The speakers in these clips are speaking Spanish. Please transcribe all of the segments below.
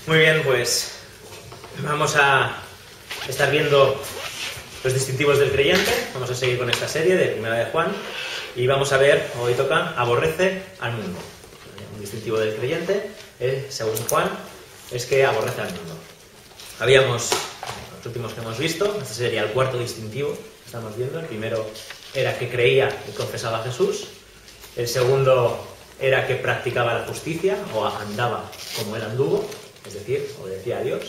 Muy bien, pues vamos a estar viendo los distintivos del creyente. Vamos a seguir con esta serie de Primera de Juan y vamos a ver, hoy toca, aborrece al mundo. Un distintivo del creyente, según Juan, es que aborrece al mundo. Habíamos, los últimos que hemos visto, este sería el cuarto distintivo que estamos viendo. El primero era que creía y confesaba a Jesús. El segundo era que practicaba la justicia o andaba como él anduvo, es decir, obedecía a Dios.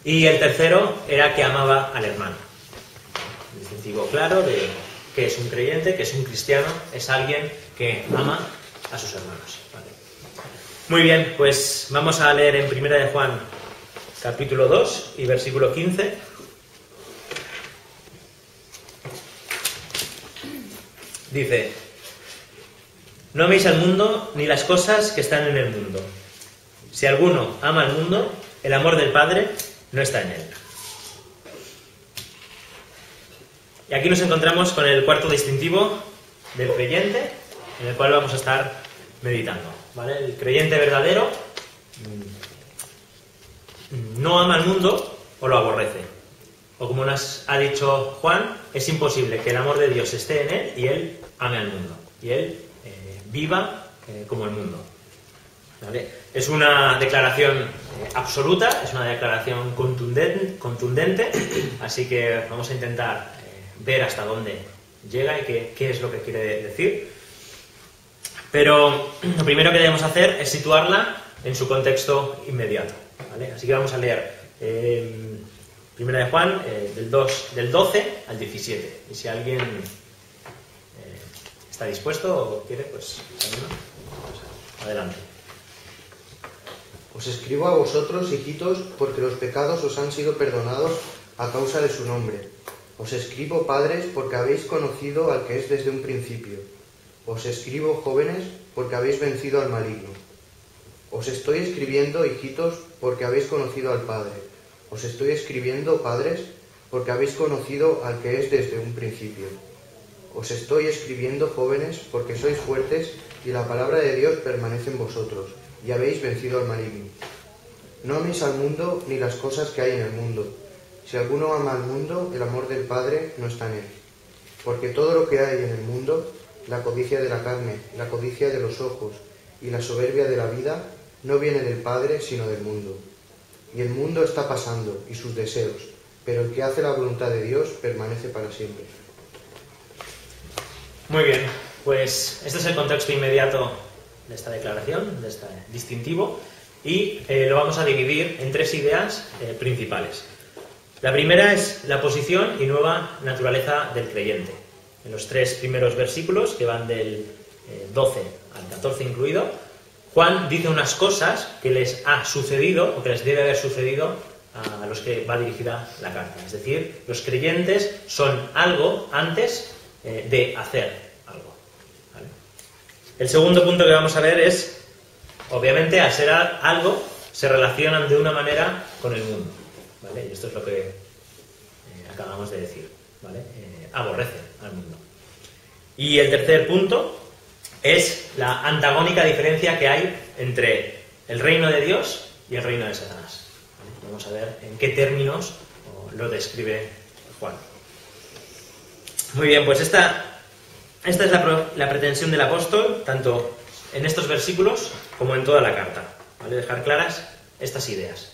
Y el tercero era que amaba al hermano. Un distintivo claro de que es un creyente, que es un cristiano, es alguien que ama a sus hermanos. Vale. Muy bien, pues vamos a leer en Primera de Juan, capítulo 2 y versículo 15. Dice: no améis al mundo ni las cosas que están en el mundo. Si alguno ama al mundo, el amor del Padre no está en él. Y aquí nos encontramos con el cuarto distintivo del creyente, en el cual vamos a estar meditando. ¿Vale? El creyente verdadero no ama al mundo o lo aborrece. O como nos ha dicho Juan, es imposible que el amor de Dios esté en él y él ame al mundo. Y él viva como el mundo. ¿Vale? Es una declaración absoluta, es una declaración contundente, así que vamos a intentar ver hasta dónde llega y qué es lo que quiere decir. Pero lo primero que debemos hacer es situarla en su contexto inmediato. ¿Vale? Así que vamos a leer Primera de Juan, del 12 al 17. Y si alguien está dispuesto o quiere, pues adelante. Os escribo a vosotros, hijitos, porque los pecados os han sido perdonados a causa de su nombre. Os escribo, padres, porque habéis conocido al que es desde un principio. Os escribo, jóvenes, porque habéis vencido al maligno. Os estoy escribiendo, hijitos, porque habéis conocido al Padre. Os estoy escribiendo, padres, porque habéis conocido al que es desde un principio. Os estoy escribiendo, jóvenes, porque sois fuertes y la palabra de Dios permanece en vosotros, y habéis vencido al maligno. No améis al mundo ni las cosas que hay en el mundo. Si alguno ama al mundo, el amor del Padre no está en él. Porque todo lo que hay en el mundo, la codicia de la carne, la codicia de los ojos y la soberbia de la vida, no viene del Padre, sino del mundo. Y el mundo está pasando, y sus deseos, pero el que hace la voluntad de Dios permanece para siempre. Muy bien, pues este es el contexto inmediato de esta declaración, de este distintivo, y lo vamos a dividir en tres ideas principales. La primera es la posición y nueva naturaleza del creyente. En los tres primeros versículos, que van del 12 al 14 incluido, Juan dice unas cosas que les ha sucedido, o que les debe haber sucedido a los que va dirigida la carta. Es decir, los creyentes son algo antes de hacer algo. ¿Vale? El segundo punto que vamos a ver es, obviamente, al ser algo, se relacionan de una manera con el mundo. ¿Vale? Y esto es lo que acabamos de decir. ¿Vale? Aborrece al mundo. Y el tercer punto es la antagónica diferencia que hay entre el reino de Dios y el reino de Satanás. ¿Vale? Vamos a ver en qué términos lo describe Juan. Muy bien, pues esta es la pretensión del apóstol, tanto en estos versículos como en toda la carta. ¿Vale? Dejar claras estas ideas.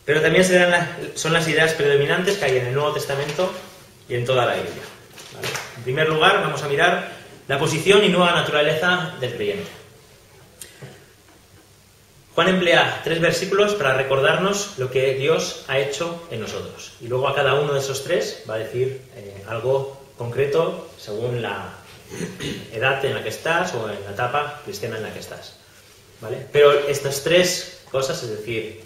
Pero también son las ideas predominantes que hay en el Nuevo Testamento y en toda la Biblia. ¿Vale? En primer lugar, vamos a mirar la posición y nueva naturaleza del creyente. Juan emplea 3 versículos para recordarnos lo que Dios ha hecho en nosotros. Y luego a cada uno de esos 3 va a decir algo concreto según la edad en la que estás o en la etapa cristiana en la que estás. ¿Vale? Pero estas 3 cosas, es decir,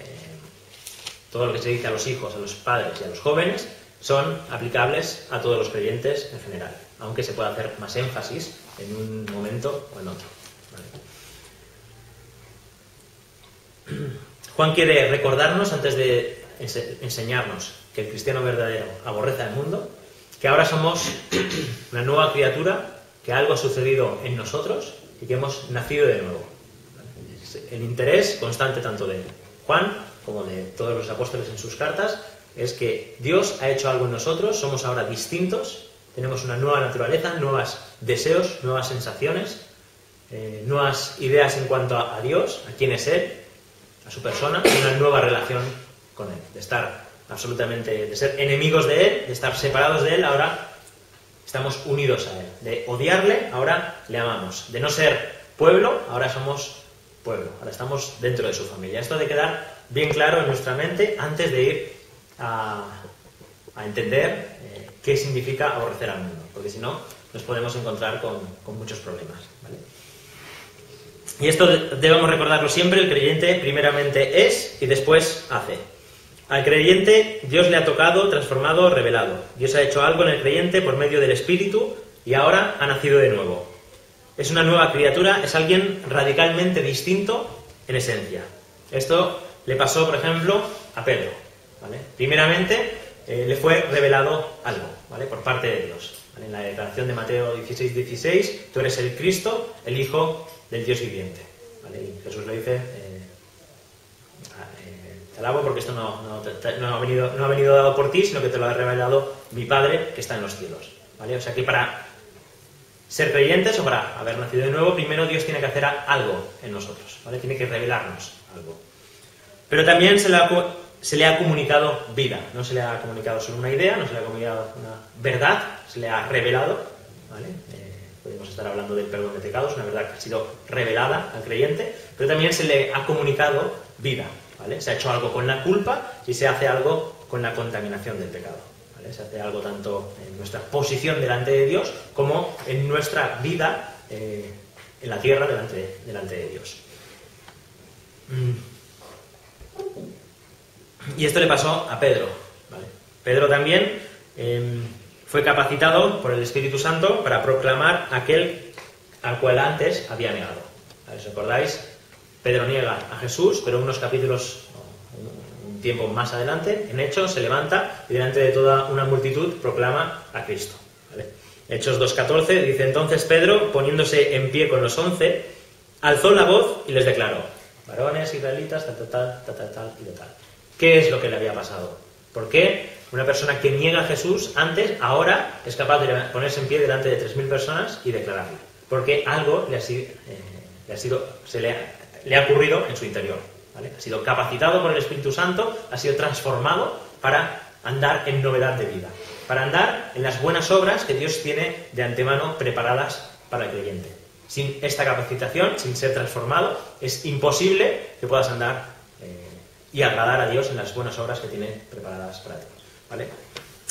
todo lo que se dice a los hijos, a los padres y a los jóvenes, son aplicables a todos los creyentes en general, aunque se pueda hacer más énfasis en un momento o en otro. ¿Vale? Juan quiere recordarnos, antes de enseñarnos que el cristiano verdadero aborrece al mundo, que ahora somos una nueva criatura, que algo ha sucedido en nosotros y que hemos nacido de nuevo. ¿Vale? El interés constante tanto de Juan, como de todos los apóstoles en sus cartas, es que Dios ha hecho algo en nosotros, somos ahora distintos, tenemos una nueva naturaleza, nuevos deseos, nuevas sensaciones, nuevas ideas en cuanto a Dios, a quién es Él, a su persona, y una nueva relación con Él, de estar absolutamente, de ser enemigos de Él, de estar separados de Él, ahora estamos unidos a Él, de odiarle, ahora le amamos, de no ser pueblo, ahora somos pueblo, ahora estamos dentro de su familia. Esto de quedar bien claro en nuestra mente antes de ir a entender qué significa aborrecer al mundo, porque si no nos podemos encontrar con muchos problemas, ¿vale? Y esto debemos recordarlo siempre: el creyente primeramente es y después hace. Al creyente Dios le ha tocado, transformado, revelado. Dios ha hecho algo en el creyente por medio del Espíritu y ahora ha nacido de nuevo. Es una nueva criatura, es alguien radicalmente distinto en esencia. Esto le pasó, por ejemplo, a Pedro, ¿vale? Primeramente le fue revelado algo, ¿vale?, por parte de Dios, ¿vale? En la declaración de Mateo 16:16, tú eres el Cristo, el Hijo del Dios viviente, ¿vale? Y Jesús le dice, te alabo porque esto no ha venido dado por ti, sino que te lo ha revelado mi Padre que está en los cielos, ¿vale? O sea que para ser creyentes o para haber nacido de nuevo, primero Dios tiene que hacer algo en nosotros, ¿vale? Tiene que revelarnos algo. Pero también se le ha comunicado vida, no se le ha comunicado solo una idea, no se le ha comunicado una verdad, se le ha revelado, ¿vale? Podemos estar hablando del perdón de pecados, una verdad que ha sido revelada al creyente, pero también se le ha comunicado vida, ¿vale? Se ha hecho algo con la culpa y se hace algo con la contaminación del pecado, ¿vale? Se hace algo tanto en nuestra posición delante de Dios como en nuestra vida en la tierra delante de Dios. Y esto le pasó a Pedro, ¿vale? Pedro también fue capacitado por el Espíritu Santo para proclamar aquel al cual antes había negado. ¿Os acordáis? Pedro niega a Jesús, pero unos capítulos, un tiempo más adelante, en Hechos, se levanta y delante de toda una multitud proclama a Cristo, ¿vale? Hechos 2:14 dice: entonces Pedro, poniéndose en pie con los 11, alzó la voz y les declaró: varones israelitas, tal y tal. ¿Qué es lo que le había pasado? ¿Por qué una persona que niega a Jesús antes, ahora es capaz de ponerse en pie delante de 3.000 personas y declararle? Porque algo le ha ocurrido en su interior, ¿vale? Ha sido capacitado por el Espíritu Santo, ha sido transformado para andar en novedad de vida, para andar en las buenas obras que Dios tiene de antemano preparadas para el creyente. Sin esta capacitación, sin ser transformado, es imposible que puedas andar y agradar a Dios en las buenas obras que tiene preparadas para ti, ¿vale?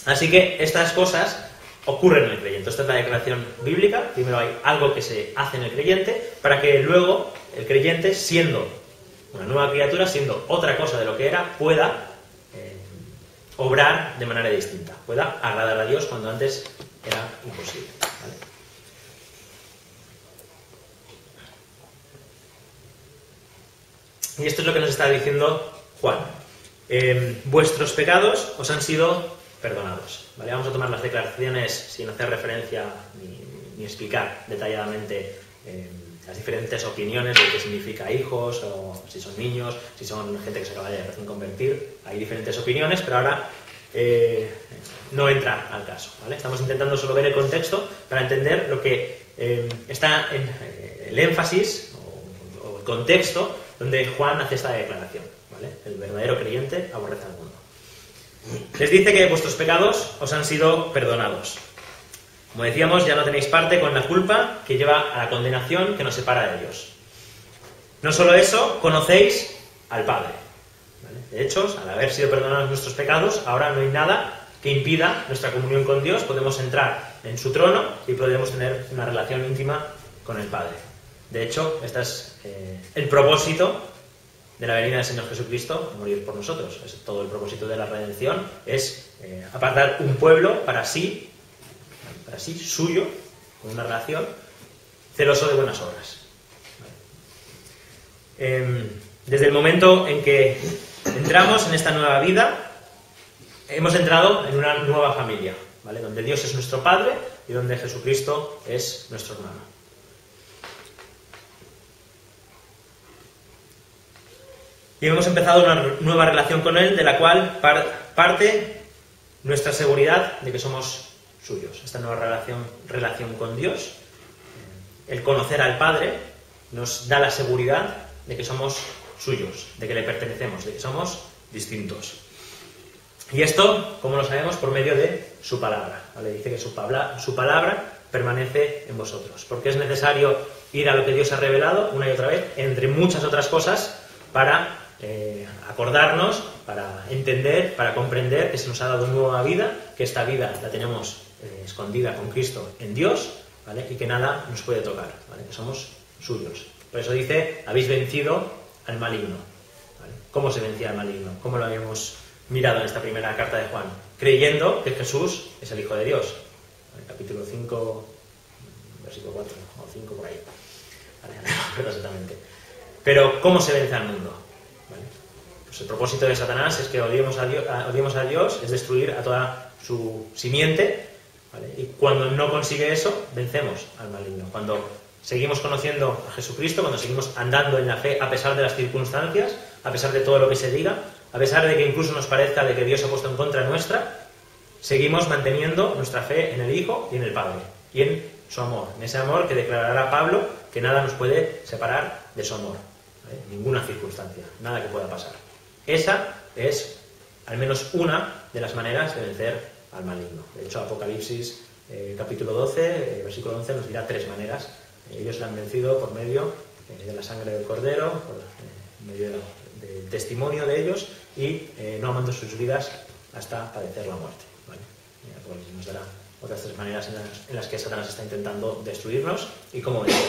Así que estas cosas ocurren en el creyente. Esta es la declaración bíblica. Primero hay algo que se hace en el creyente para que luego el creyente, siendo una nueva criatura, siendo otra cosa de lo que era, pueda obrar de manera distinta, pueda agradar a Dios cuando antes era imposible, ¿vale? Y esto es lo que nos está diciendo Juan. Vuestros pecados os han sido perdonados, ¿vale? Vamos a tomar las declaraciones sin hacer referencia ni explicar detalladamente las diferentes opiniones de qué significa hijos, o si son niños, si son gente que se acaba de recién convertir. Hay diferentes opiniones, pero ahora no entra al caso, ¿vale? Estamos intentando solo ver el contexto para entender lo que está en el énfasis o el contexto donde Juan hace esta declaración, ¿vale? El verdadero creyente aborrece al mundo. Les dice que vuestros pecados os han sido perdonados. Como decíamos, ya no tenéis parte con la culpa que lleva a la condenación que nos separa de Dios. No solo eso, conocéis al Padre, ¿vale? De hecho, al haber sido perdonados nuestros pecados, ahora no hay nada que impida nuestra comunión con Dios. Podemos entrar en su trono y podemos tener una relación íntima con el Padre. De hecho, este es el propósito de la venida del Señor Jesucristo, a morir por nosotros. Es todo el propósito de la redención, es apartar un pueblo para sí suyo, con una relación, celoso de buenas obras. Desde el momento en que entramos en esta nueva vida, hemos entrado en una nueva familia, ¿vale? Donde Dios es nuestro Padre y donde Jesucristo es nuestro hermano. Y hemos empezado una nueva relación con Él, de la cual parte nuestra seguridad de que somos suyos. Esta nueva relación con Dios, el conocer al Padre, nos da la seguridad de que somos suyos, de que le pertenecemos, de que somos distintos. Y esto, ¿cómo lo sabemos? Por medio de su palabra. ¿Vale? Dice que su palabra permanece en vosotros. Porque es necesario ir a lo que Dios ha revelado una y otra vez, entre muchas otras cosas, para acordarnos, para entender, para comprender que se nos ha dado nueva vida, que esta vida la tenemos escondida con Cristo en Dios, ¿vale? Y que nada nos puede tocar, ¿vale? Que somos suyos. Por eso dice, habéis vencido al maligno. ¿Vale? ¿Cómo se vencía al maligno? ¿Cómo lo habíamos mirado en esta primera carta de Juan? Creyendo que Jesús es el Hijo de Dios. ¿Vale? Capítulo 5, versículo 4 o 5 por ahí. ¿Vale? No me acuerdo exactamente. Pero, ¿cómo se vence al mundo? ¿Vale? Pues el propósito de Satanás es que odiemos a Dios, es destruir a toda su simiente, ¿vale? Y cuando no consigue eso, vencemos al maligno. Cuando seguimos conociendo a Jesucristo, cuando seguimos andando en la fe a pesar de las circunstancias, a pesar de todo lo que se diga, a pesar de que incluso nos parezca de que Dios se ha puesto en contra nuestra, seguimos manteniendo nuestra fe en el Hijo y en el Padre, y en su amor, en ese amor que declarará Pablo que nada nos puede separar de su amor, ¿vale? Ninguna circunstancia, nada que pueda pasar. Esa es al menos una de las maneras de vencer al maligno. De hecho, Apocalipsis capítulo 12, versículo 11 nos dirá 3 maneras. Ellos la han vencido por medio de la sangre del Cordero, por medio del testimonio de ellos y no amando sus vidas hasta padecer la muerte. ¿Vale? Apocalipsis nos dará otras 3 maneras en las que Satanás está intentando destruirnos y cómo vencer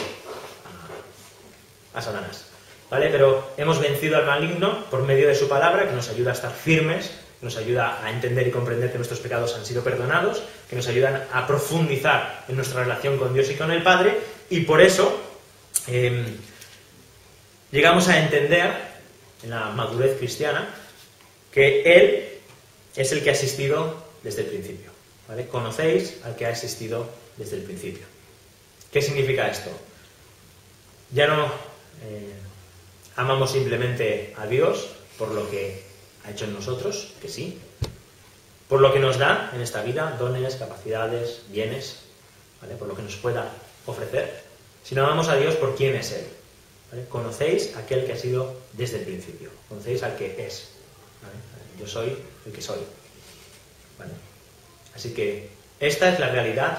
a Satanás. ¿Vale? Pero hemos vencido al maligno por medio de su palabra, que nos ayuda a estar firmes, que nos ayuda a entender y comprender que nuestros pecados han sido perdonados, que nos ayudan a profundizar en nuestra relación con Dios y con el Padre, y por eso llegamos a entender, en la madurez cristiana, que Él es el que ha existido desde el principio. ¿Vale? Conocéis al que ha existido desde el principio. ¿Qué significa esto? Ya no amamos simplemente a Dios por lo que ha hecho en nosotros, que sí, por lo que nos da en esta vida, dones, capacidades, bienes, ¿vale? Por lo que nos pueda ofrecer, sino amamos a Dios por quién es Él. ¿Vale? Conocéis a aquel que ha sido desde el principio, conocéis al que es. ¿Vale? Yo soy el que soy. ¿Vale? Así que esta es la realidad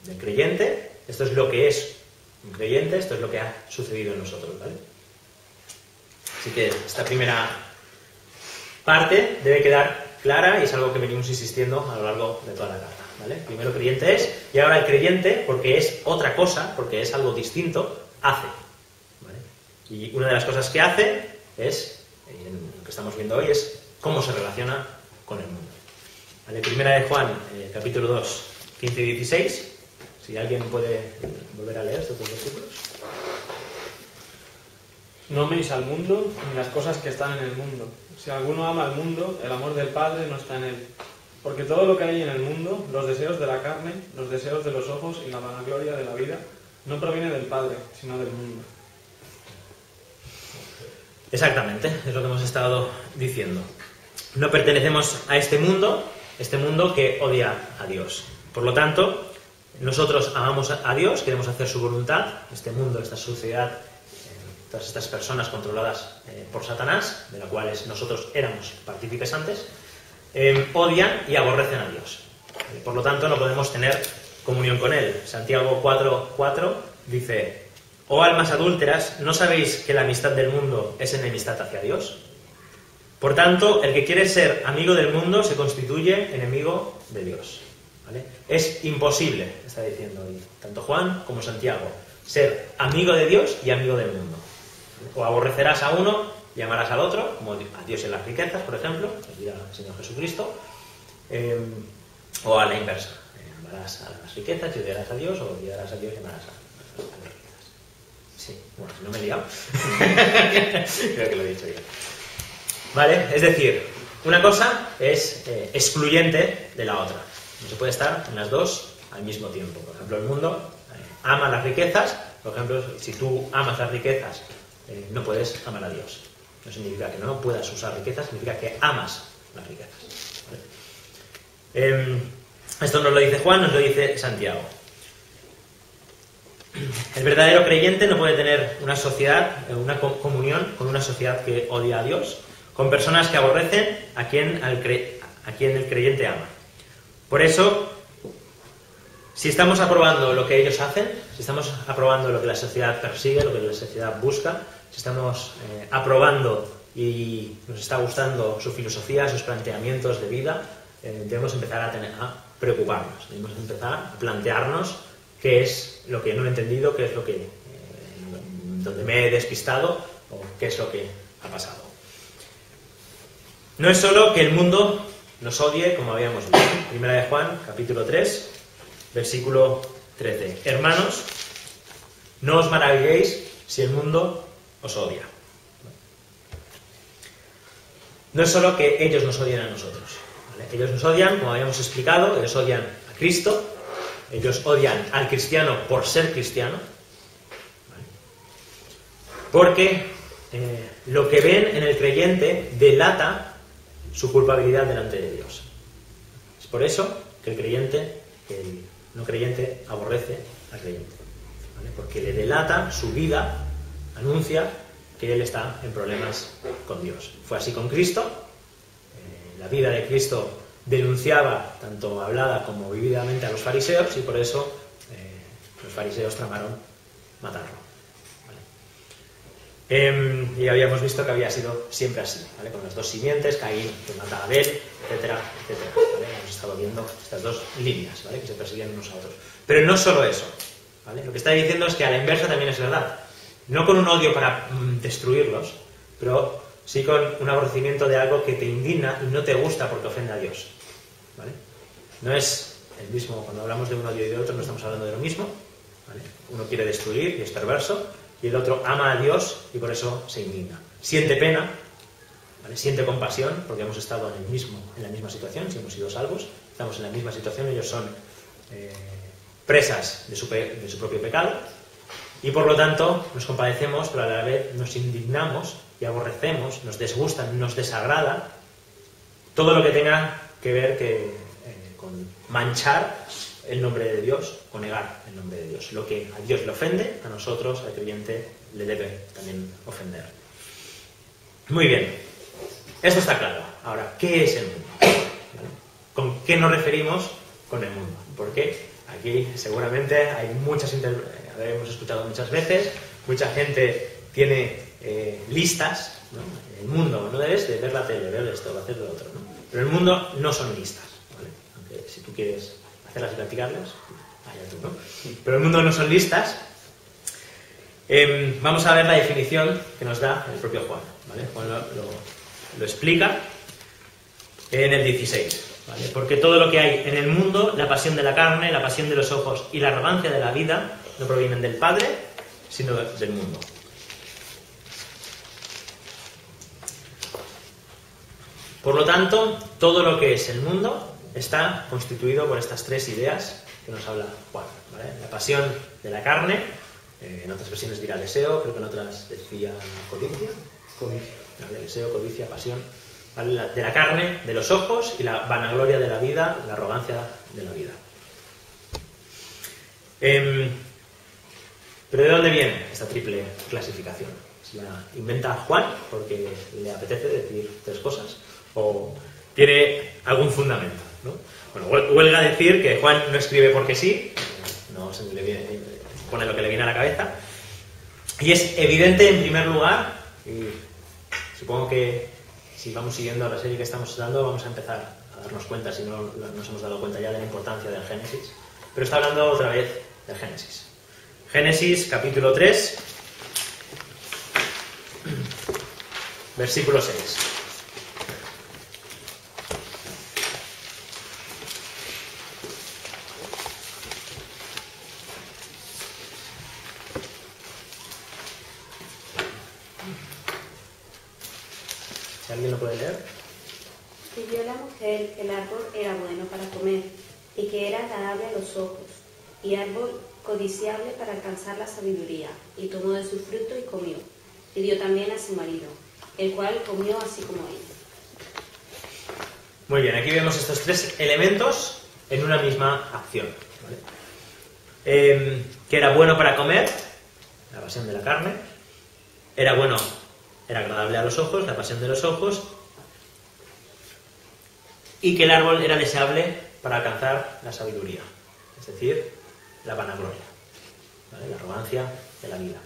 del creyente, esto es lo que es un creyente, esto es lo que ha sucedido en nosotros. ¿Vale? Así que esta primera parte debe quedar clara y es algo que venimos insistiendo a lo largo de toda la carta. ¿Vale? Primero creyente es, y ahora el creyente, porque es otra cosa, porque es algo distinto, hace. ¿Vale? Y una de las cosas que hace es, lo que estamos viendo hoy, es cómo se relaciona con el mundo. ¿Vale? Primera de Juan, capítulo 2, 15 y 16. Si alguien puede volver a leer estos dos versículos. No améis al mundo ni las cosas que están en el mundo. Si alguno ama al mundo, el amor del Padre no está en él. Porque todo lo que hay en el mundo, los deseos de la carne, los deseos de los ojos y la vanagloria de la vida, no proviene del Padre, sino del mundo. Exactamente, es lo que hemos estado diciendo. No pertenecemos a este mundo que odia a Dios. Por lo tanto, nosotros amamos a Dios, queremos hacer su voluntad. Este mundo, esta sociedad, todas estas personas controladas por Satanás, de las cuales nosotros éramos partícipes antes, odian y aborrecen a Dios. Por lo tanto, no podemos tener comunión con Él. Santiago 4:4 dice: «Oh almas adúlteras, ¿no sabéis que la amistad del mundo es enemistad hacia Dios? Por tanto, el que quiere ser amigo del mundo se constituye enemigo de Dios». ¿Vale? Es imposible, está diciendo ahí, tanto Juan como Santiago, ser amigo de Dios y amigo del mundo. O aborrecerás a uno y amarás al otro, como a Dios en las riquezas, por ejemplo, que dirá el Señor Jesucristo, o a la inversa. Amarás a las riquezas y odiarás a Dios, o odiarás a Dios y amarás a las riquezas. Sí, bueno, si no me he liado. Creo que lo he dicho bien. ¿Vale? Es decir, una cosa es excluyente de la otra. No se puede estar en las dos al mismo tiempo. Por ejemplo, el mundo ama las riquezas. Por ejemplo, si tú amas las riquezas, no puedes amar a Dios. No significa que no puedas usar riquezas, significa que amas las riquezas. ¿Vale? Esto nos lo dice Juan, nos lo dice Santiago. El verdadero creyente no puede tener una sociedad, una comunión con una sociedad que odia a Dios, con personas que aborrecen a quien el creyente ama. Por eso, si estamos aprobando lo que ellos hacen, si estamos aprobando lo que la sociedad persigue, lo que la sociedad busca, si estamos aprobando y nos está gustando su filosofía, sus planteamientos de vida, debemos empezar a preocuparnos, debemos empezar a plantearnos qué es lo que no he entendido, qué es lo que donde me he despistado o qué es lo que ha pasado. No es solo que el mundo nos odie, como habíamos visto. Primera de Juan, capítulo 3, versículo 13. Hermanos, no os maravilléis si el mundo os odia. No es solo que ellos nos odien a nosotros, ¿vale? Ellos nos odian, como habíamos explicado, ellos odian a Cristo, ellos odian al cristiano por ser cristiano, ¿vale? Porque lo que ven en el creyente delata su culpabilidad delante de Dios. Es por eso que el no creyente aborrece al creyente, ¿vale? Porque le delata su vida, anuncia que él está en problemas con Dios. Fue así con Cristo. La vida de Cristo denunciaba, tanto hablada como vividamente, a los fariseos, y por eso los fariseos tramaron matarlo. Y habíamos visto que había sido siempre así, ¿vale? Con las dos simientes, Caín que mata a Abel, etcétera, etcétera, ¿vale? Hemos estado viendo estas dos líneas, ¿vale? Que se persiguen unos a otros. Pero no solo eso, ¿vale? Lo que está diciendo es que a la inversa también es verdad. No con un odio para destruirlos, pero sí con un aborrecimiento de algo que te indigna y no te gusta porque ofende a Dios, ¿vale? No es el mismo, cuando hablamos de un odio y de otro no estamos hablando de lo mismo, ¿vale? Uno quiere destruir y es perverso, y el otro ama a Dios y por eso se indigna. Siente pena, ¿vale? Siente compasión, porque hemos estado en la misma situación, si hemos sido salvos, estamos en la misma situación, ellos son presas de su propio pecado, y por lo tanto nos compadecemos, pero a la vez nos indignamos y aborrecemos, nos disgusta, nos desagrada todo lo que tenga que ver con manchar el nombre de Dios o negar el nombre de Dios. Lo que a Dios le ofende, a nosotros, al creyente, le debe también ofender. Muy bien, esto está claro. Ahora, ¿qué es el mundo? ¿Vale? ¿Con qué nos referimos con el mundo? Porque aquí seguramente hay hemos escuchado muchas veces, mucha gente tiene listas, ¿no? El mundo, no debes de ver la tele, ver esto, hacer lo otro, ¿no? Pero el mundo no son listas, ¿vale? Aunque si tú quieres hacerlas y practicarlas, allá tú, ¿no? Pero el mundo no son listas. Vamos a ver la definición que nos da el propio Juan, ¿vale? Juan lo explica en el 16, ¿vale? Porque todo lo que hay en el mundo, la pasión de la carne, la pasión de los ojos y la arrogancia de la vida, no provienen del Padre, sino del mundo. Por lo tanto, todo lo que es el mundo está constituido por estas tres ideas que nos habla Juan, ¿vale? La pasión de la carne, en otras versiones dirá deseo, creo que en otras decía codicia. ¿Vale? Deseo, codicia, pasión, ¿vale? De la carne, de los ojos y la vanagloria de la vida, la arrogancia de la vida. Pero ¿de dónde viene esta triple clasificación? ¿Se la inventa Juan porque le apetece decir tres cosas? ¿O tiene algún fundamento, ¿no? Bueno, huelga decir que Juan no escribe porque sí, no se le pone lo que le viene a la cabeza, y es evidente en primer lugar, y supongo que si vamos siguiendo la serie que estamos dando vamos a empezar a darnos cuenta, si no nos hemos dado cuenta ya de la importancia del Génesis, pero está hablando otra vez del Génesis. Génesis capítulo 3, versículo 6. ¿Alguien lo puede leer? Y vio la mujer que el árbol era bueno para comer, y que era agradable a los ojos, y árbol codiciable para alcanzar la sabiduría, y tomó de su fruto y comió, y dio también a su marido. el cual comió así como ella. Muy bien, aquí vemos estos tres elementos en una misma acción, ¿vale? Que era bueno para comer, la pasión de la carne, era agradable a los ojos, la pasión de los ojos, y que el árbol era deseable para alcanzar la sabiduría, es decir, la vanagloria, ¿vale? La arrogancia de la vida.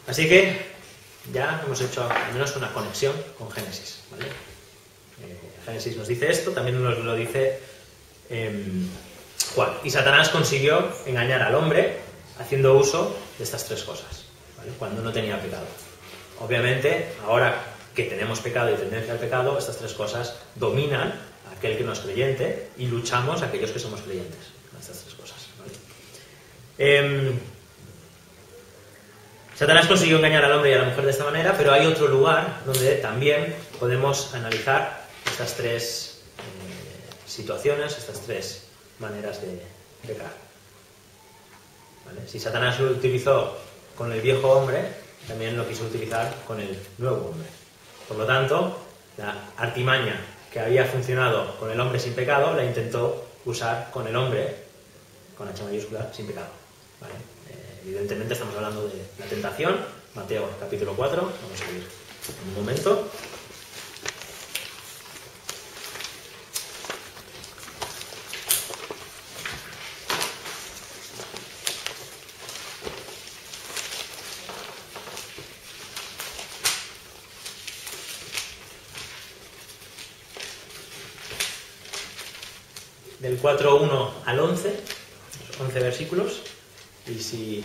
Así que ya hemos hecho al menos una conexión con Génesis, ¿vale? Génesis nos dice esto, también nos lo dice Juan. Y Satanás consiguió engañar al hombre haciendo uso de estas tres cosas, ¿vale? Cuando no tenía pecado. Obviamente, ahora que tenemos pecado y tendencia al pecado, estas tres cosas dominan a aquel que no es creyente y luchamos a aquellos que somos creyentes con estas tres cosas, ¿vale? Satanás consiguió engañar al hombre y a la mujer de esta manera, pero hay otro lugar donde también podemos analizar estas tres situaciones, estas tres maneras de pecar, ¿vale? Si Satanás lo utilizó con el viejo hombre, también lo quiso utilizar con el nuevo hombre. Por lo tanto, la artimaña que había funcionado con el hombre sin pecado, la intentó usar con el hombre, con H mayúscula, sin pecado, ¿vale? Evidentemente estamos hablando de la tentación, Mateo capítulo 4, vamos a ir en un momento. Del 4:1 al 11, 11 versículos, y si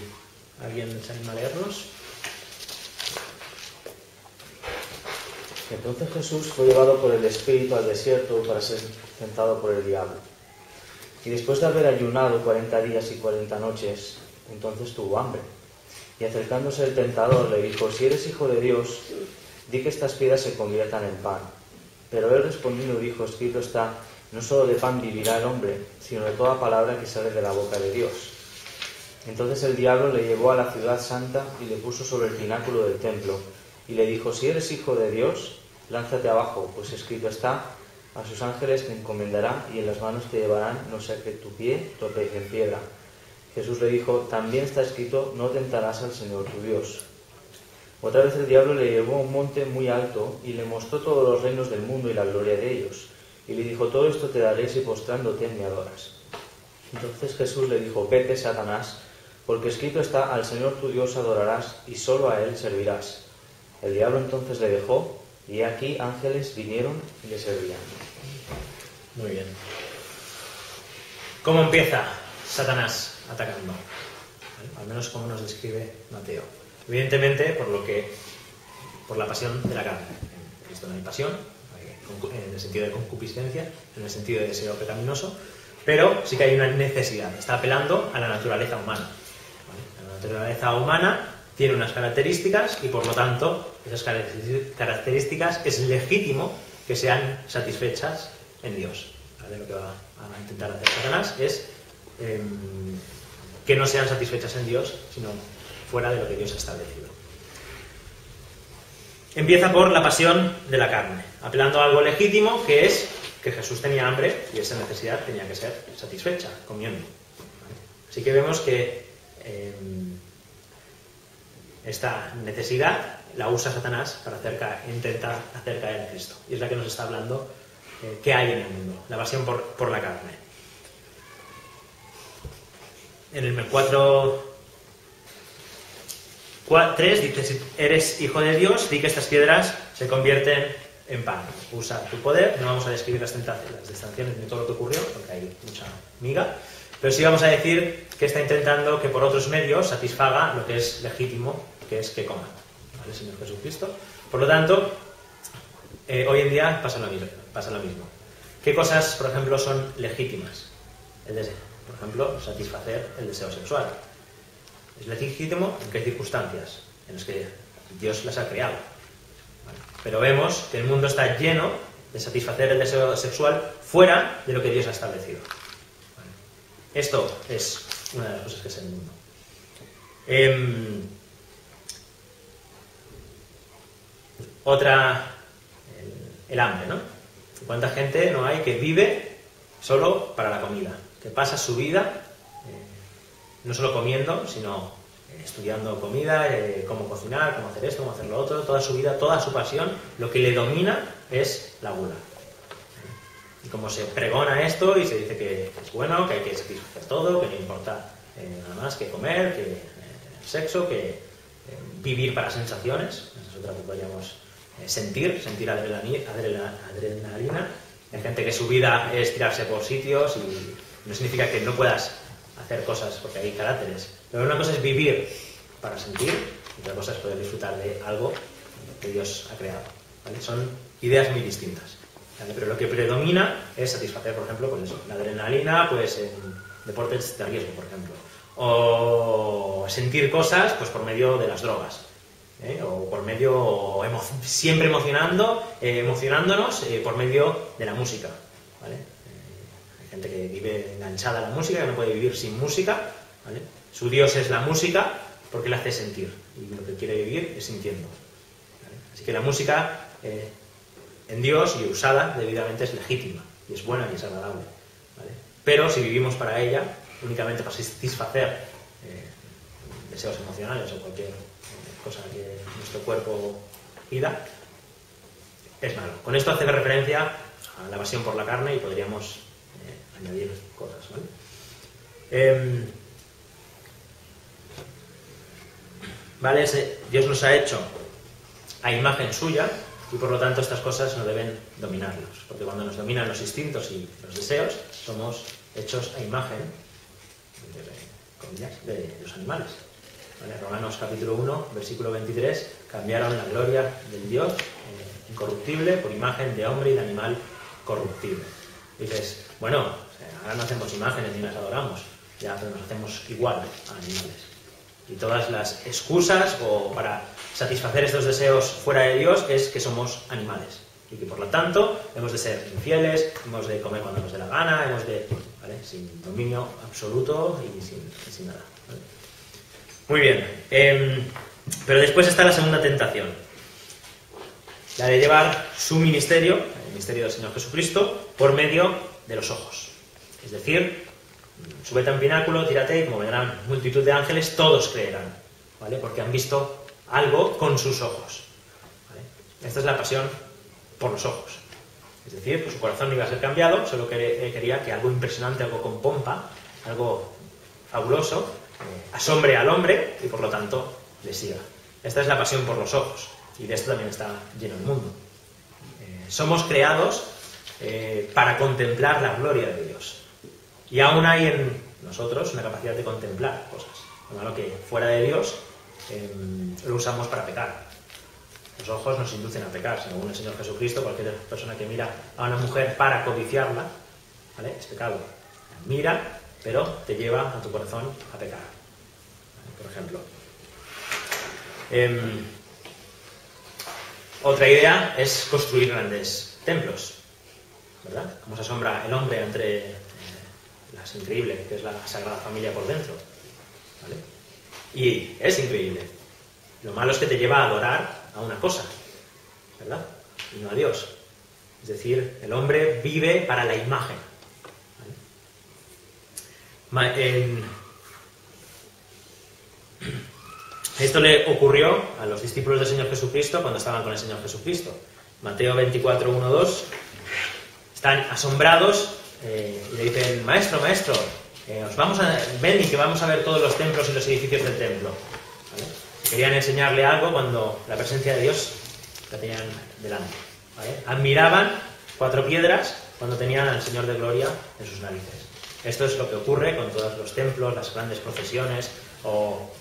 alguien se anima a leerlos. Entonces Jesús fue llevado por el Espíritu al desierto para ser tentado por el diablo. Y después de haber ayunado 40 días y 40 noches, entonces tuvo hambre. Y acercándose el tentador le dijo: si eres hijo de Dios, di que estas piedras se conviertan en pan. Pero él respondiendo dijo: escrito está, no solo de pan vivirá el hombre, sino de toda palabra que sale de la boca de Dios. Entonces el diablo le llevó a la ciudad santa y le puso sobre el pináculo del templo, y le dijo: si eres hijo de Dios, lánzate abajo, pues escrito está, a sus ángeles te encomendará y en las manos te llevarán, no sea que tu pie tropece en piedra. Jesús le dijo: también está escrito, no tentarás al Señor tu Dios. Otra vez el diablo le llevó a un monte muy alto y le mostró todos los reinos del mundo y la gloria de ellos. Y le dijo: todo esto te daré si postrándote me adoras. Entonces Jesús le dijo: vete, Satanás, porque escrito está, al Señor tu Dios adorarás y solo a Él servirás. El diablo entonces le dejó, y aquí ángeles vinieron y le servían. Muy bien. ¿Cómo empieza Satanás atacando? Al menos como nos describe Mateo. Evidentemente, por la pasión de la carne. En Cristo no hay pasión, en el sentido de concupiscencia, en el sentido de deseo pecaminoso, pero sí que hay una necesidad. Está apelando a la naturaleza humana, ¿vale? La naturaleza humana tiene unas características y por lo tanto esas características es legítimo que sean satisfechas en Dios, ¿vale? Lo que va a intentar hacer Satanás es que no sean satisfechas en Dios, sino fuera de lo que Dios ha establecido. Empieza por la pasión de la carne, apelando a algo legítimo, que es que Jesús tenía hambre y esa necesidad tenía que ser satisfecha comiendo, ¿vale? Así que vemos que esta necesidad la usa Satanás para intentar hacer caer a Cristo. Y es la que nos está hablando qué hay en el mundo, la pasión por la carne. En el 4:3 dice: si eres hijo de Dios, di que estas piedras se convierten en pan. Usa tu poder. No vamos a describir las tentaciones ni todo lo que ocurrió, porque hay mucha miga, pero sí vamos a decir que está intentando que por otros medios satisfaga lo que es legítimo, que es que coma, ¿vale? El Señor Jesucristo. Por lo tanto, hoy en día pasa lo mismo. ¿Qué cosas, por ejemplo, son legítimas? Por ejemplo, satisfacer el deseo sexual. ¿Es legítimo? ¿En qué circunstancias? En las que Dios las ha creado, ¿vale? Pero vemos que el mundo está lleno de satisfacer el deseo sexual fuera de lo que Dios ha establecido, ¿vale? Esto es una de las cosas que es el mundo. Otra, el hambre, ¿no? ¿Cuánta gente no hay que vive solo para la comida? Que pasa su vida no solo comiendo, sino estudiando comida, cómo cocinar, cómo hacer esto, cómo hacer lo otro, toda su vida, toda su pasión, lo que le domina es la gula. Y como se pregona esto y se dice que es bueno, que hay que satisfacer todo, que no importa nada más que comer, que el sexo, que vivir para sensaciones, esa es otra que podríamos sentir adrenalina. Hay gente que su vida es tirarse por sitios y no significa que no puedas hacer cosas porque hay caracteres. Pero una cosa es vivir para sentir y otra cosa es poder disfrutar de algo que Dios ha creado, ¿vale? Son ideas muy distintas, ¿vale? Pero lo que predomina es satisfacer, por ejemplo, pues eso, la adrenalina, pues en deportes de riesgo, por ejemplo, o sentir cosas pues por medio de las drogas, o por medio siempre emocionándonos por medio de la música, ¿vale? Hay gente que vive enganchada a la música, que no puede vivir sin música, ¿vale? Su Dios es la música porque le hace sentir y lo que quiere vivir es sintiendo, ¿vale? Así que la música en Dios y usada debidamente es legítima y es buena y es agradable, ¿vale? Pero si vivimos para ella únicamente para satisfacer deseos emocionales o cualquier cosa que nuestro cuerpo pida, es malo. Con esto hace referencia a la pasión por la carne y podríamos añadir cosas, ¿vale? Dios nos ha hecho a imagen suya y por lo tanto estas cosas no deben dominarnos, porque cuando nos dominan los instintos y los deseos somos hechos a imagen de los animales, ¿vale? Romanos capítulo 1 versículo 23: cambiaron la gloria del Dios incorruptible por imagen de hombre y de animal corruptible. Dices, bueno, ahora no hacemos imágenes ni las adoramos, ya, pero nos hacemos igual a animales. Y todas las excusas o para satisfacer estos deseos fuera de Dios es que somos animales y que por lo tanto hemos de ser infieles, hemos de comer cuando nos dé la gana, hemos de, ¿vale? Sin dominio absoluto y sin nada, ¿vale? Muy bien, pero después está la segunda tentación, la de llevar su ministerio, el ministerio del Señor Jesucristo, por medio de los ojos. Es decir, súbete a un pináculo, tírate y como vendrán multitud de ángeles, todos creerán, ¿vale? Porque han visto algo con sus ojos, ¿vale? Esta es la pasión por los ojos. Es decir, pues su corazón no iba a ser cambiado, solo quería que algo impresionante, algo con pompa, algo fabuloso, asombre al hombre y por lo tanto le siga. Esta es la pasión por los ojos y de esto también está lleno el mundo. Somos creados para contemplar la gloria de Dios. Y aún hay en nosotros una capacidad de contemplar cosas. Lo que fuera de Dios lo usamos para pecar. Los ojos nos inducen a pecar. Según el Señor Jesucristo, cualquier persona que mira a una mujer para codiciarla, ¿vale?, es pecado. Mira, pero te lleva a tu corazón a pecar, ¿vale? Por ejemplo. Otra idea es construir grandes templos, ¿verdad? Cómo se asombra el hombre entre las increíble que es la Sagrada Familia por dentro, ¿vale? Y es increíble. Lo malo es que te lleva a adorar a una cosa, ¿verdad? Y no a Dios. Es decir, el hombre vive para la imagen, ¿vale? Esto le ocurrió a los discípulos del Señor Jesucristo cuando estaban con el Señor Jesucristo. Mateo 24, 1, 2. Están asombrados y le dicen, maestro, ven y que vamos a ver todos los templos y los edificios del templo, ¿vale? Querían enseñarle algo cuando la presencia de Dios la tenían delante, ¿vale? Admiraban 4 piedras cuando tenían al Señor de Gloria en sus narices. Esto es lo que ocurre con todos los templos, las grandes procesiones o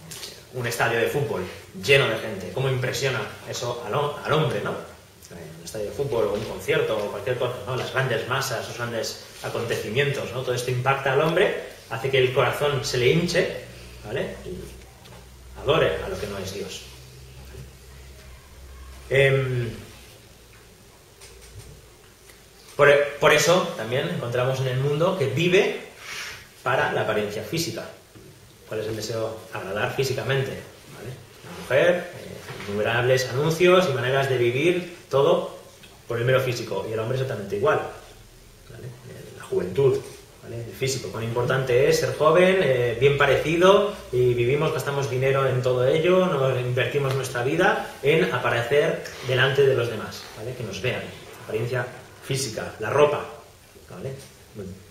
un estadio de fútbol lleno de gente. ¿Cómo impresiona eso al hombre, no? Un estadio de fútbol o un concierto o cualquier cosa, ¿no? Las grandes masas, los grandes acontecimientos, ¿no? Todo esto impacta al hombre, hace que el corazón se le hinche, ¿vale? Y adore a lo que no es Dios. Por eso también encontramos en el mundo que vive para la apariencia física. ¿Cuál es el deseo? Agradar físicamente, ¿vale? La mujer, innumerables anuncios y maneras de vivir, todo por el mero físico. Y el hombre exactamente igual. ¿Vale? La juventud, ¿vale? El físico. Cuán importante es ser joven, bien parecido, y vivimos, gastamos dinero en todo ello, nos invertimos nuestra vida en aparecer delante de los demás, ¿vale? Que nos vean. Apariencia física, la ropa, ¿vale?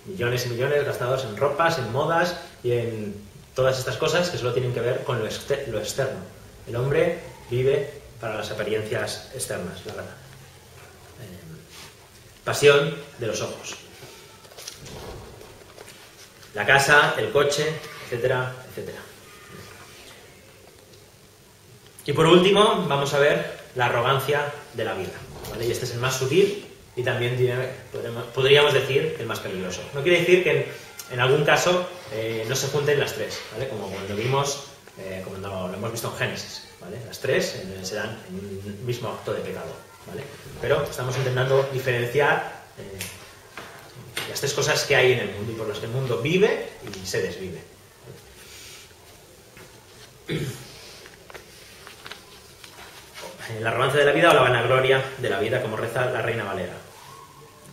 Millones y millones gastados en ropas, en modas y en todas estas cosas que solo tienen que ver con lo externo. El hombre vive para las apariencias externas, la verdad. Pasión de los ojos. La casa, el coche, etcétera, etcétera. Y por último, vamos a ver la arrogancia de la vida, ¿vale? Y este es el más sutil y también podríamos decir el más peligroso. No quiere decir que en algún caso no se junten las tres, ¿vale? Como cuando vimos, como lo hemos visto en Génesis, ¿vale? Las tres se dan en un mismo acto de pecado, ¿vale? Pero estamos intentando diferenciar las tres cosas que hay en el mundo y por las que el mundo vive y se desvive. La arrogancia de la vida o la vanagloria de la vida, como reza la Reina Valera.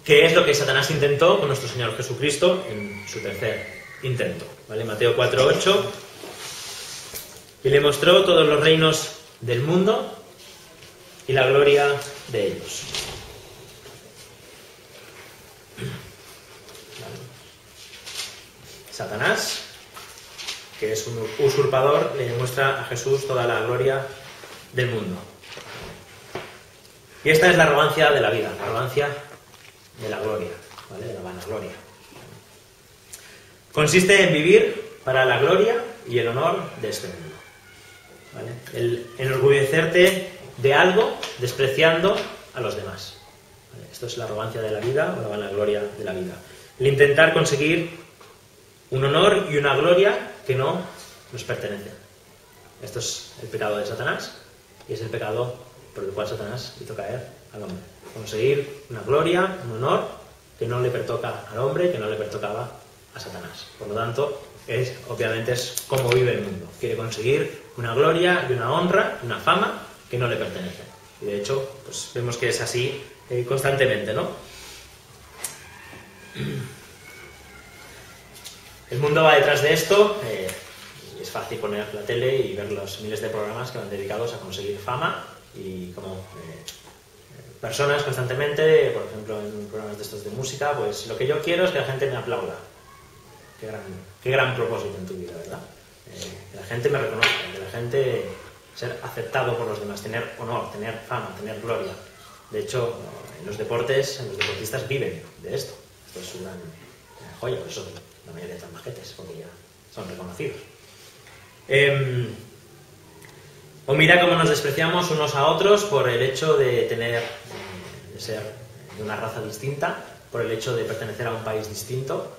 ¿Qué es lo que Satanás intentó con nuestro Señor Jesucristo en su tercer intento? ¿Vale? Mateo 4:8. Y le mostró todos los reinos del mundo y la gloria de ellos. ¿Vale? Satanás, que es un usurpador, le muestra a Jesús toda la gloria del mundo. Y esta es la arrogancia de la vida, la arrogancia de la gloria, ¿vale? De la vanagloria. Consiste en vivir para la gloria y el honor de este mundo, ¿vale? El enorgullecerte de algo despreciando a los demás, ¿vale? Esto es la arrogancia de la vida o la vanagloria de la vida. El intentar conseguir un honor y una gloria que no nos pertenecen. Esto es el pecado de Satanás y es el pecado por el cual Satanás hizo caer al hombre. Conseguir una gloria, un honor que no le pertoca al hombre, que no le pertocaba a Satanás. Por lo tanto, obviamente es como vive el mundo. Quiere conseguir una gloria y una honra, una fama que no le pertenece. Y de hecho, pues vemos que es así constantemente, ¿no? El mundo va detrás de esto. Es fácil poner la tele y ver los miles de programas que van dedicados a conseguir fama y como personas constantemente, por ejemplo en programas de estos de música, pues lo que yo quiero es que la gente me aplauda. Qué gran propósito en tu vida, ¿verdad? Que la gente me reconozca, que la gente ser aceptado por los demás, tener honor, tener fama, tener gloria. De hecho, en los deportes, los deportistas viven de esto. Esto es su gran joya, por eso la mayoría están majetes, porque ya son reconocidos. O mira cómo nos despreciamos unos a otros por el hecho de ser de una raza distinta, por el hecho de pertenecer a un país distinto,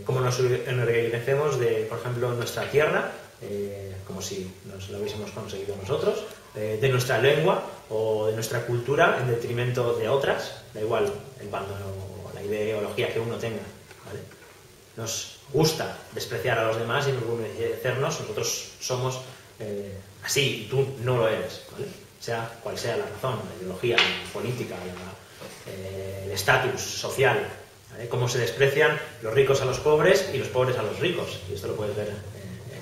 cómo nos enorgullecemos de, por ejemplo, nuestra tierra, como si nos lo hubiésemos conseguido nosotros, de nuestra lengua o de nuestra cultura en detrimento de otras, da igual el bando o la ideología que uno tenga, ¿vale? Nos gusta despreciar a los demás y enorgullecernos, nosotros somos así y tú no lo eres, ¿vale? Sea cual sea la razón, la ideología, la política, el estatus social, ¿vale? Cómo se desprecian los ricos a los pobres y los pobres a los ricos, y esto lo puedes ver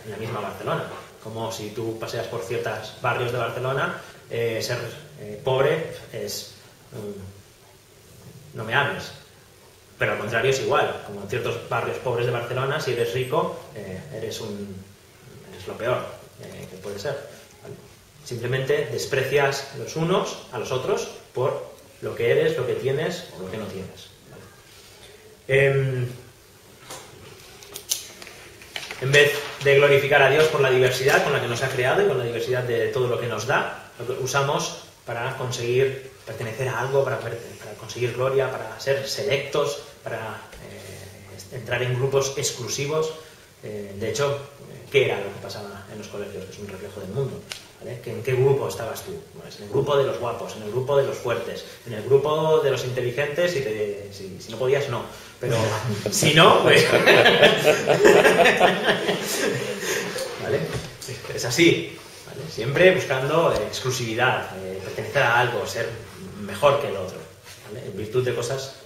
en la misma Barcelona, como si tú paseas por ciertos barrios de Barcelona, ser pobre es no me hables, pero al contrario es igual, como en ciertos barrios pobres de Barcelona, si eres rico eres lo peor que puede ser, ¿vale? Simplemente desprecias los unos a los otros por lo que eres, lo que tienes o lo que no tienes, ¿vale? En vez de glorificar a Dios por la diversidad con la que nos ha creado y con la diversidad de todo lo que nos da, lo que usamos para conseguir pertenecer a algo, para conseguir gloria, para ser selectos, para entrar en grupos exclusivos. De hecho, ¿qué era lo que pasaba en los colegios? Es un reflejo del mundo, ¿vale? ¿En qué grupo estabas tú? Pues en el grupo de los guapos, en el grupo de los fuertes, en el grupo de los inteligentes y si no podías, no. Pero si no, pues... ¿Vale? Es así, ¿vale? ¿vale? Siempre buscando exclusividad, pertenecer a algo, ser mejor que el otro, ¿vale? En virtud de cosas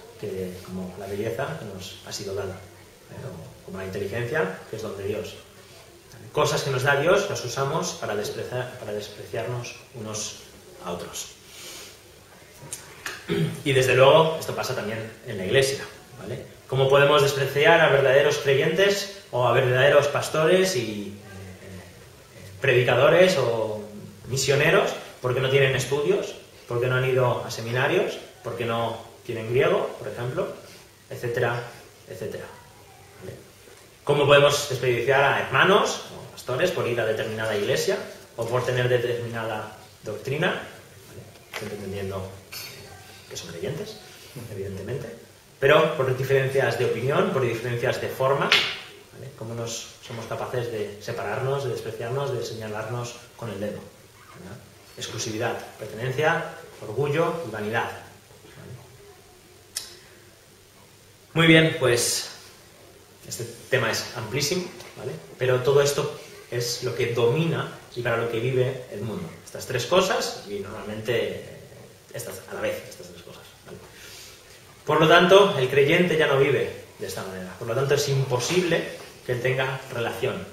como la belleza que nos ha sido dada, o como la inteligencia, que es don de Dios. ¿Vale? Cosas que nos da Dios las usamos para despreciarnos unos a otros. Y desde luego esto pasa también en la Iglesia, ¿vale? ¿Cómo podemos despreciar a verdaderos creyentes o a verdaderos pastores y predicadores o misioneros porque no tienen estudios, porque no han ido a seminarios, porque no tienen griego, por ejemplo, etcétera, etcétera? ¿Vale? ¿Cómo podemos despreciar a hermanos o pastores por ir a determinada iglesia o por tener determinada doctrina? ¿Vale? Siempre entendiendo que son creyentes, evidentemente, pero por diferencias de opinión, por diferencias de forma, ¿vale? ¿Cómo somos capaces de separarnos, de despreciarnos, de señalarnos con el dedo? ¿Verdad? Exclusividad, pertenencia, orgullo y vanidad. ¿Vale? Muy bien, pues este tema es amplísimo, ¿vale? Pero todo esto es lo que domina y para lo que vive el mundo. Estas tres cosas y normalmente estas a la vez, estas tres cosas, ¿vale? Por lo tanto, el creyente ya no vive de esta manera. Por lo tanto, es imposible que él tenga relación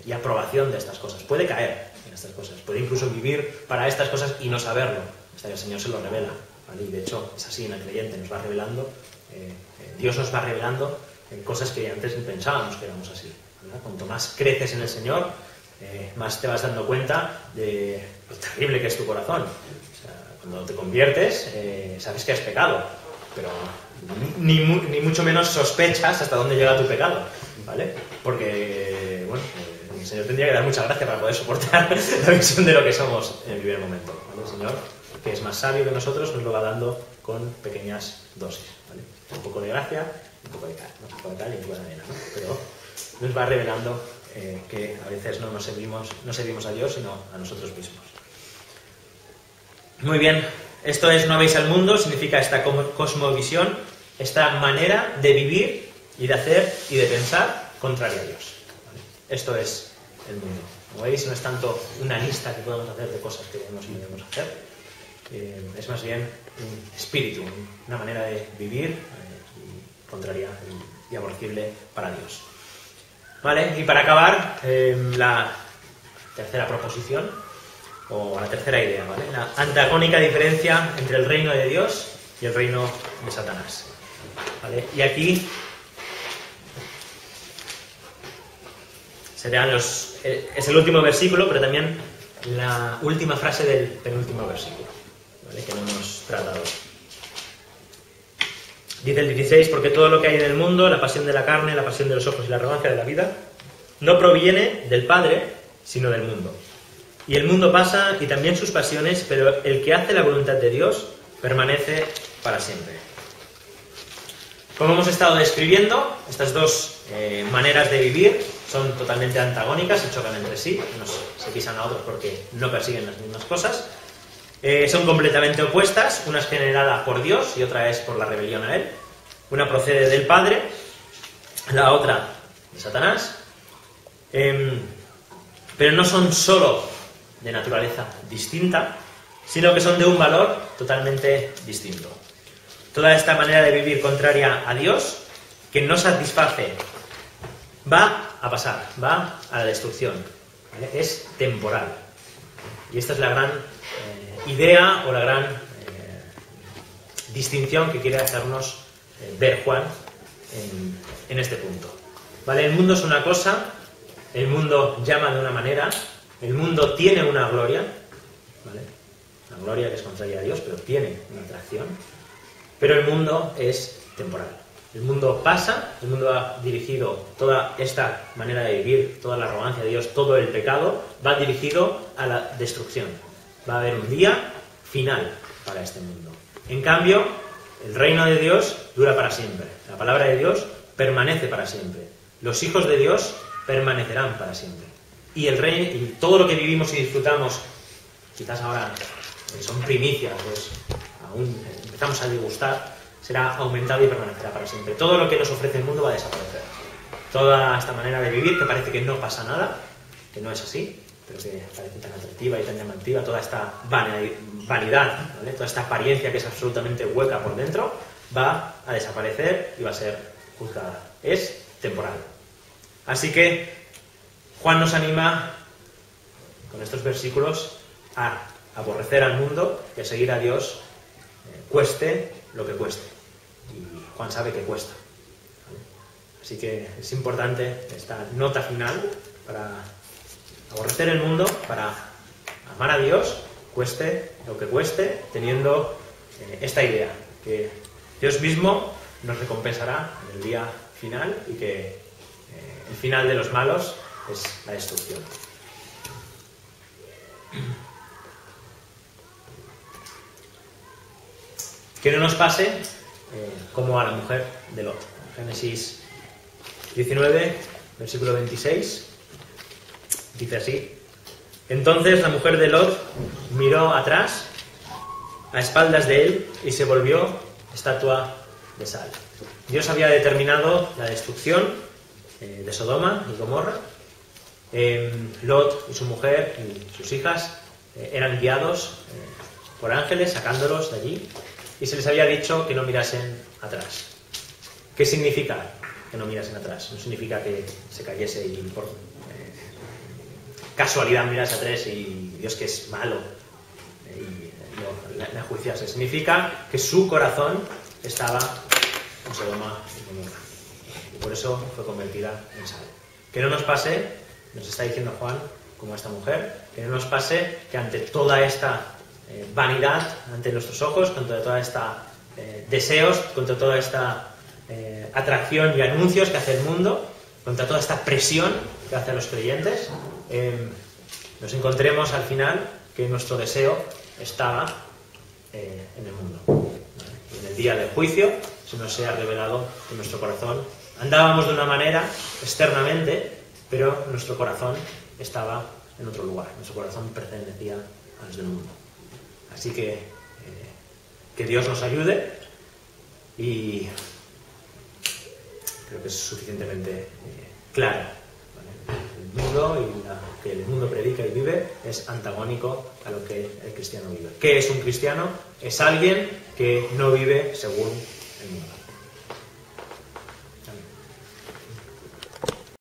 y aprobación de estas cosas. Puede caer en estas cosas, puede incluso vivir para estas cosas y no saberlo, hasta que el Señor se lo revela, ¿vale? Y de hecho es así en el creyente, nos va revelando, Dios nos va revelando cosas que antes ni pensábamos que éramos así, ¿verdad? Cuanto más creces en el Señor, más te vas dando cuenta de lo terrible que es tu corazón. O sea, cuando te conviertes, sabes que has pecado, pero ni mucho menos sospechas hasta dónde llega tu pecado, ¿vale? Porque, bueno, el Señor tendría que dar mucha gracia para poder soportar la visión de lo que somos en el primer momento, ¿vale? El Señor, que es más sabio que nosotros, nos lo va dando con pequeñas dosis, ¿vale? Un poco de gracia, un poco de cal, ¿no? Un poco de cal y un poco de arena, ¿no? Pero nos va revelando que a veces no servimos a Dios, sino a nosotros mismos. Muy bien, esto es no veis al mundo, significa esta cosmovisión, esta manera de vivir y de hacer y de pensar contraria a Dios, ¿vale? Esto es el mundo. Como veis, no es tanto una lista que podemos hacer de cosas que debemos y no debemos hacer, es más bien un espíritu, una manera de vivir contraria y aborrecible para Dios. ¿Vale? Y para acabar, la tercera proposición, o la tercera idea, ¿vale? La antagónica diferencia entre el reino de Dios y el reino de Satanás, ¿vale? Y aquí es el último versículo, pero también la última frase del penúltimo versículo, ¿vale? Que no hemos tratado. Dice el 16, porque todo lo que hay en el mundo, la pasión de la carne, la pasión de los ojos y la arrogancia de la vida, no proviene del Padre, sino del mundo. Y el mundo pasa y también sus pasiones, pero el que hace la voluntad de Dios permanece para siempre. Como hemos estado describiendo, estas dos maneras de vivir son totalmente antagónicas, se chocan entre sí, unos se pisan a otros porque no persiguen las mismas cosas. Son completamente opuestas, una es generada por Dios y otra es por la rebelión a Él. Una procede del Padre, la otra de Satanás. Pero no son solo de naturaleza distinta, sino que son de un valor totalmente distinto. Toda esta manera de vivir contraria a Dios, que no satisface, va a pasar, va a la destrucción, ¿vale? Es temporal. Y esta es la gran idea o la gran distinción que quiere hacernos ver Juan en este punto, ¿vale? El mundo es una cosa, el mundo llama de una manera, el mundo tiene una gloria, ¿vale? Una gloria que es contraria a Dios, pero tiene una atracción, pero el mundo es temporal. El mundo pasa, el mundo ha dirigido toda esta manera de vivir, toda la arrogancia de Dios, todo el pecado, va dirigido a la destrucción. Va a haber un día final para este mundo. En cambio, el reino de Dios dura para siempre. La palabra de Dios permanece para siempre. Los hijos de Dios permanecerán para siempre. Y el reino, y todo lo que vivimos y disfrutamos, quizás ahora son primicias, pues aún empezamos a degustar, será aumentado y permanecerá para siempre. Todo lo que nos ofrece el mundo va a desaparecer. Toda esta manera de vivir, que parece que no pasa nada, que no es así, pero que parece tan atractiva y tan llamativa, toda esta vanidad, ¿vale? Toda esta apariencia que es absolutamente hueca por dentro, va a desaparecer y va a ser juzgada. Es temporal. Así que Juan nos anima con estos versículos a aborrecer al mundo y a seguir a Dios, cueste lo que cueste. Y Juan sabe que cuesta. Así que es importante esta nota final para aborrecer el mundo, para amar a Dios, cueste lo que cueste, teniendo esta idea, que Dios mismo nos recompensará en el día final y que el final de los malos es la destrucción. Que no nos pase como a la mujer de Lot. Génesis 19, versículo 26, dice así: entonces la mujer de Lot miró atrás, a espaldas de él, y se volvió estatua de sal. Dios había determinado la destrucción de Sodoma y Gomorra. Lot y su mujer y sus hijas eran guiados por ángeles, sacándolos de allí, y se les había dicho que no mirasen atrás. ¿Qué significa que no mirasen atrás? No significa que se cayese y por casualidad mirase atrás y Dios, que es malo, y le enjuiciase. Significa que su corazón estaba en Sodoma y Gomorra, y por eso fue convertida en sal. Que no nos pase, nos está diciendo Juan, como a esta mujer, que no nos pase que ante toda esta vanidad ante nuestros ojos, contra toda esta deseos, contra toda esta atracción y anuncios que hace el mundo, contra toda esta presión que hacen los creyentes, nos encontremos al final que nuestro deseo estaba en el mundo. ¿Vale? Y en el día del juicio se nos ha revelado que nuestro corazón andábamos de una manera externamente, pero nuestro corazón estaba en otro lugar. Nuestro corazón pertenecía a los del mundo. Así que Dios nos ayude, y creo que es suficientemente claro. ¿Vale? El mundo y lo que el mundo predica y vive es antagónico a lo que el cristiano vive. ¿Qué es un cristiano? Es alguien que no vive según el mundo.